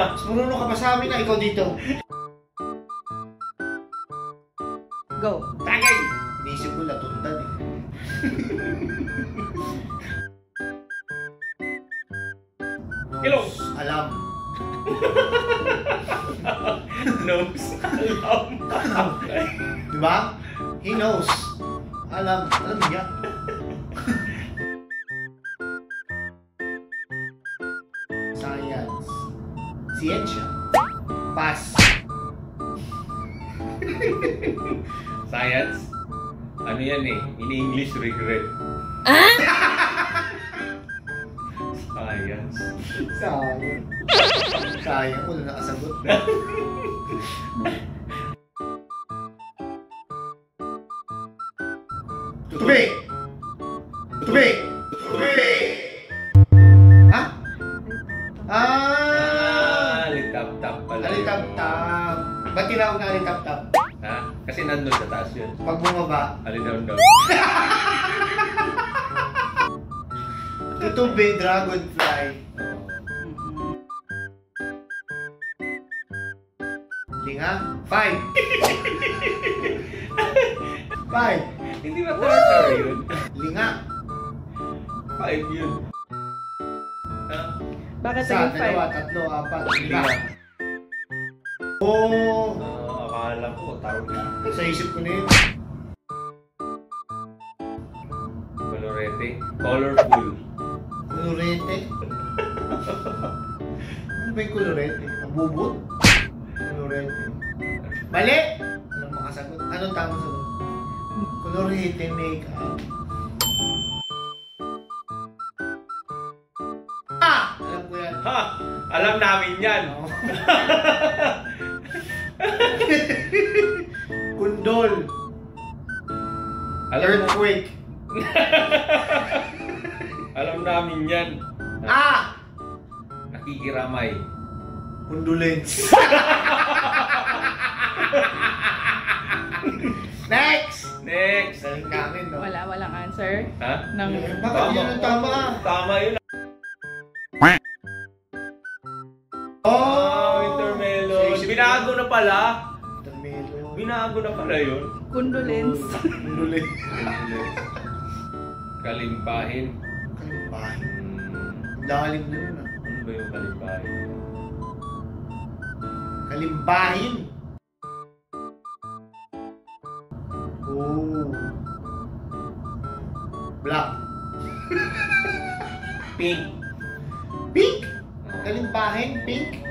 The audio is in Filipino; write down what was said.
na. Mas marunong ka pa sa amin na ikaw dito. Go. Tagay! Inisip ko latundan eh. Ilong. Alam. Nose. Alam. Diba? He knows. Alam. Alam niya. Science. Siyensya. Pass. Science. Ano yan eh? In English, regret. Science. Sayang. Sayang. Wala nakasagot. Tutubi! Tutubi! Tutubi! Ha? Alitap-tap pala. Alitap-tap. Ba't tinawag na alitap-tap? Ha? Kasi nandun sa taas yun. Pag bumaba, Alidaw-daw. tutubi, dragonfly. Linga? 5. 5. Hindi ba territory yun? Linga. 5 yun. Ha? Bakit Isa, naging dalawa, 5? tatlo, 4, 5. Linga. Oh! Akala ko, tarong na. Sa isip ko na yun. Colorete. Colorful. Kolorete. Ano ba yung kolorete? Ang bubot? Kolorete. Mali! Anong makasagot? Anong tamang sagot? Kolorete makeup. Ah! Alam ko yan. Ha! Alam namin yan. Oh. Kundol. Alam mo. Earthquake. Alam namin yan. Ah! Nakikiramay. Condolence. Next! Next. Saling namin, no? Walang answer. Ha? Bakit yun ang tama? Tama yun. Oh! Winter melon. Binago na pala. Watermelon. Binago na pala yun. Condolence. Condolence. Kalimbahin. Kalimbahin. Lalim na yun, ah. Ano ba yung kalimbahin? Kalimbahin. Oh. Black. Pink. Pink? Kalimbahin, pink?